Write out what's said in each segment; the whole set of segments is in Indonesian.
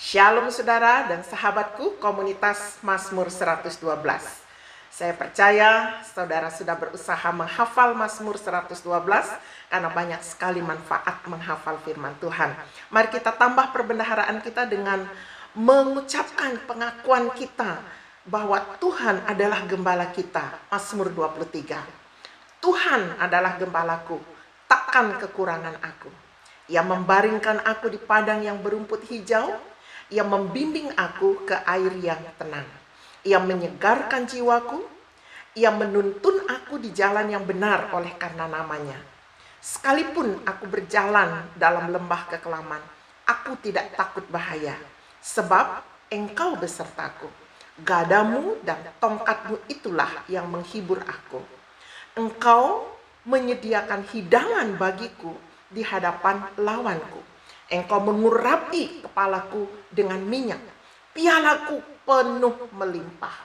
Shalom saudara dan sahabatku komunitas Mazmur 112. Saya percaya saudara sudah berusaha menghafal Mazmur 112 karena banyak sekali manfaat menghafal firman Tuhan. Mari kita tambah perbendaharaan kita dengan mengucapkan pengakuan kita bahwa Tuhan adalah gembala kita. Mazmur 23. Tuhan adalah gembalaku, takkan kekurangan aku. Ia membaringkan aku di padang yang berumput hijau. Ia membimbing aku ke air yang tenang. Ia menyegarkan jiwaku. Ia menuntun aku di jalan yang benar oleh karena namanya. Sekalipun aku berjalan dalam lembah kekelaman, aku tidak takut bahaya. Sebab Engkau besertaku. Gadamu dan tongkatmu itulah yang menghibur aku. Engkau menyediakan hidangan bagiku di hadapan lawanku. Engkau mengurapi kepalaku dengan minyak, pialaku penuh melimpah.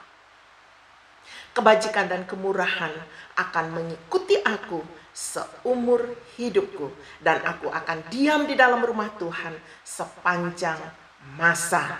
Kebajikan dan kemurahan akan mengikuti aku seumur hidupku, dan aku akan diam di dalam rumah Tuhan sepanjang masa.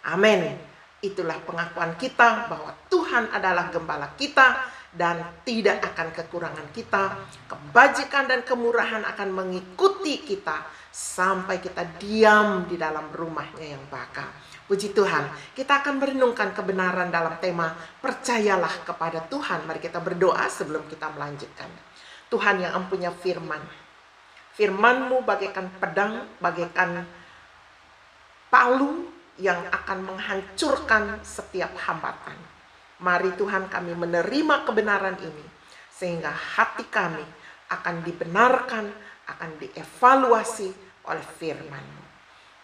Amin. Itulah pengakuan kita bahwa Tuhan adalah gembala kita dan tidak akan kekurangan kita. Kebajikan dan kemurahan akan mengikuti kita sampai kita diam di dalam rumahnya yang baka. Puji Tuhan, kita akan merenungkan kebenaran dalam tema percayalah kepada Tuhan. Mari kita berdoa sebelum kita melanjutkan. Tuhan yang empunya firman. Firman-Mu bagaikan pedang, bagaikan palu yang akan menghancurkan setiap hambatan. Mari Tuhan kami menerima kebenaran ini, sehingga hati kami akan dibenarkan, akan dievaluasi oleh firman-Mu.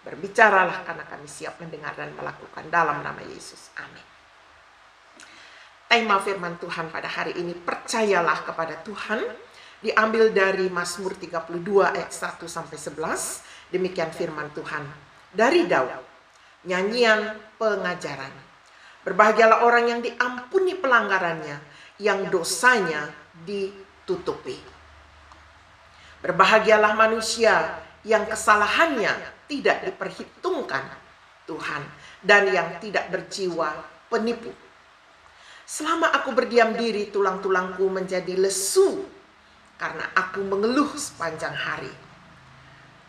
Berbicaralah karena kami siap mendengar dan melakukan dalam nama Yesus. Amin. Tema firman Tuhan pada hari ini, percayalah kepada Tuhan, diambil dari Mazmur 32 ayat 1-11. Demikian firman Tuhan dari Daud. Nyanyian pengajaran. Berbahagialah orang yang diampuni pelanggarannya, yang dosanya ditutupi. Berbahagialah manusia yang kesalahannya tidak diperhitungkan Tuhan, dan yang tidak berjiwa penipu. Selama aku berdiam diri, tulang-tulangku menjadi lesu, karena aku mengeluh sepanjang hari.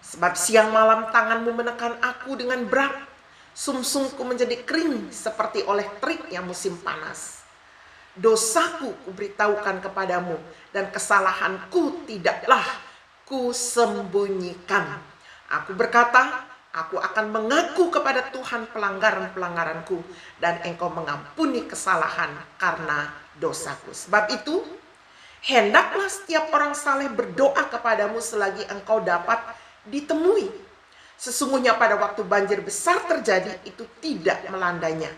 Sebab siang malam tanganmu menekan aku dengan berat, sumsumku menjadi kering seperti oleh teriknya musim panas. Dosaku kuberitahukan kepadamu, dan kesalahanku tidaklah kusembunyikan. Aku berkata, aku akan mengaku kepada Tuhan pelanggaran-pelanggaranku, dan Engkau mengampuni kesalahan karena dosaku. Sebab itu, hendaklah setiap orang saleh berdoa kepadamu selagi Engkau dapat ditemui. Sesungguhnya pada waktu banjir besar terjadi, itu tidak melandainya.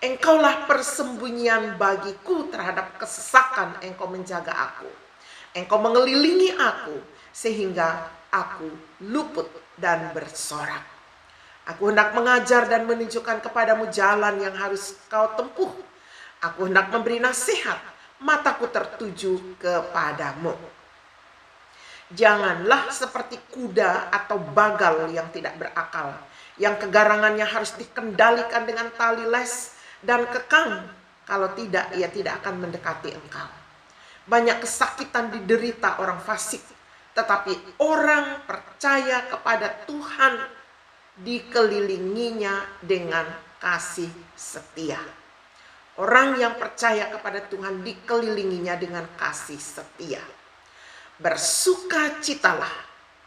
Engkaulah persembunyian bagiku terhadap kesesakan. Engkau menjaga aku. Engkau mengelilingi aku sehingga aku luput dan bersorak. Aku hendak mengajar dan menunjukkan kepadamu jalan yang harus kau tempuh. Aku hendak memberi nasihat, mataku tertuju kepadamu. Janganlah seperti kuda atau bagal yang tidak berakal, yang kegarangannya harus dikendalikan dengan tali les dan kekang. Kalau tidak, ia tidak akan mendekati engkau. Banyak kesakitan diderita orang fasik, tetapi orang percaya kepada Tuhan dikelilinginya dengan kasih setia. Orang yang percaya kepada Tuhan dikelilinginya dengan kasih setia. Bersukacitalah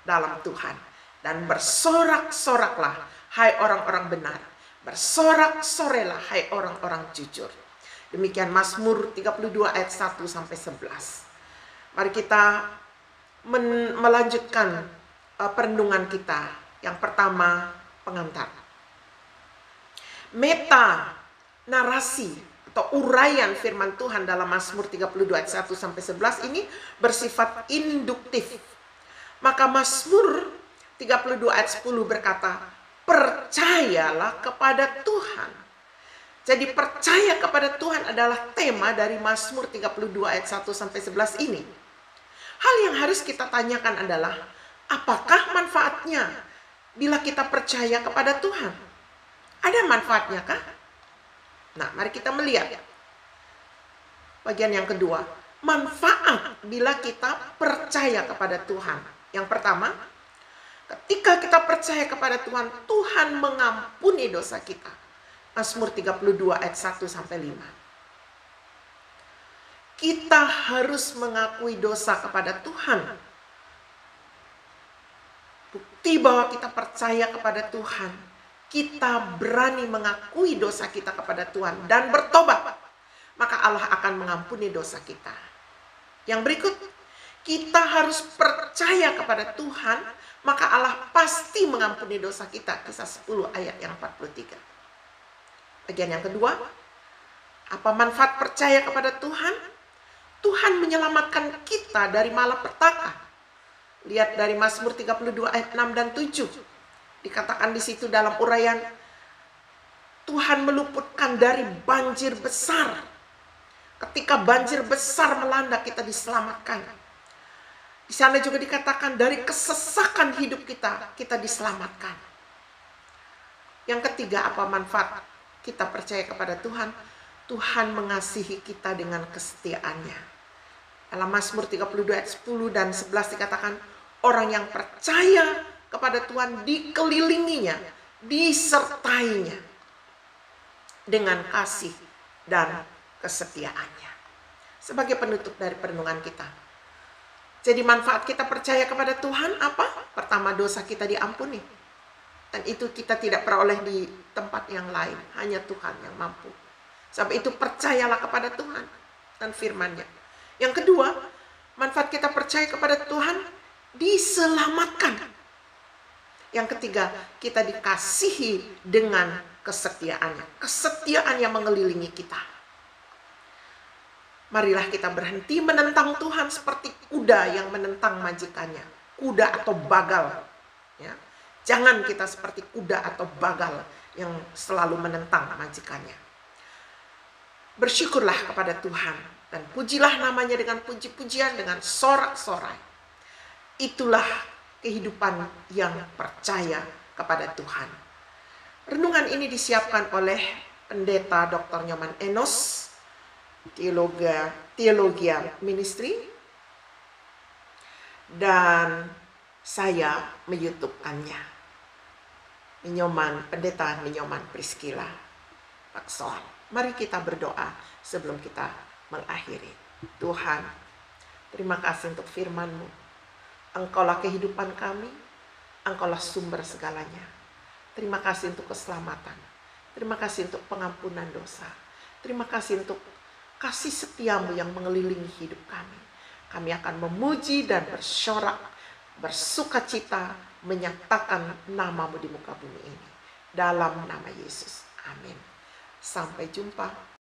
dalam Tuhan, dan bersorak-soraklah hai orang-orang benar. Bersorak-sorelah hai orang-orang jujur. Demikian Mazmur 32 ayat 1-11. Mari kita melanjutkan perenungan kita. Yang pertama, pengantar. Meta narasi atau uraian firman Tuhan dalam Mazmur 32 ayat 1-11 ini bersifat induktif. Maka Mazmur 32 ayat 10 berkata, percayalah kepada Tuhan. Jadi percaya kepada Tuhan adalah tema dari Mazmur 32 ayat 1-11 ini. Hal yang harus kita tanyakan adalah, apakah manfaatnya bila kita percaya kepada Tuhan? Ada manfaatnya kah? Nah, mari kita melihat bagian yang kedua. Manfaat bila kita percaya kepada Tuhan. Yang pertama, ketika kita percaya kepada Tuhan, Tuhan mengampuni dosa kita. Mazmur 32 ayat 1 sampai 5. Kita harus mengakui dosa kepada Tuhan. Bukti bahwa kita percaya kepada Tuhan, kita berani mengakui dosa kita kepada Tuhan dan bertobat, maka Allah akan mengampuni dosa kita. Yang berikut, kita harus percaya kepada Tuhan, maka Allah pasti mengampuni dosa kita. Kisah 10 ayat yang 43. Bagian yang kedua, apa manfaat percaya kepada Tuhan? Tuhan menyelamatkan kita dari malapetaka. Lihat dari Mazmur 32 ayat 6 dan 7. Dikatakan di situ dalam uraian, Tuhan meluputkan dari banjir besar. Ketika banjir besar melanda, kita diselamatkan. Di sana juga dikatakan dari kesesakan hidup kita, kita diselamatkan. Yang ketiga, apa manfaat kita percaya kepada Tuhan? Tuhan mengasihi kita dengan kesetiaannya. Dalam Mazmur 32 ayat 10 dan 11 dikatakan, orang yang percaya kepada Tuhan dikelilinginya, disertainya dengan kasih dan kesetiaannya. Sebagai penutup dari perenungan kita. Jadi manfaat kita percaya kepada Tuhan apa? Pertama, dosa kita diampuni. Dan itu kita tidak peroleh di tempat yang lain. Hanya Tuhan yang mampu. Sebab itu percayalah kepada Tuhan dan firman-Nya. Yang kedua, manfaat kita percaya kepada Tuhan diselamatkan. Yang ketiga, kita dikasihi dengan kesetiaannya. Kesetiaan yang mengelilingi kita. Marilah kita berhenti menentang Tuhan seperti kuda yang menentang majikannya. Kuda atau bagal. Ya. Jangan kita seperti kuda atau bagal yang selalu menentang majikannya. Bersyukurlah kepada Tuhan. Dan pujilah namanya dengan puji-pujian, dengan sorak-sorai. Itulah kehidupan yang percaya kepada Tuhan. Renungan ini disiapkan oleh Pendeta Dr. Nyoman Enos, Teologia Ministry, dan saya meYouTube-kannya. Pendeta Nyoman Priscilla Paksoan. Mari kita berdoa sebelum kita mengakhiri. Tuhan, terima kasih untuk firman-Mu. Engkaulah kehidupan kami, Engkaulah sumber segalanya. Terima kasih untuk keselamatan. Terima kasih untuk pengampunan dosa. Terima kasih untuk kasih setia-Mu yang mengelilingi hidup kami. Kami akan memuji dan bersorak, bersukacita, menyatakan nama-Mu di muka bumi ini. Dalam nama Yesus. Amin. Sampai jumpa.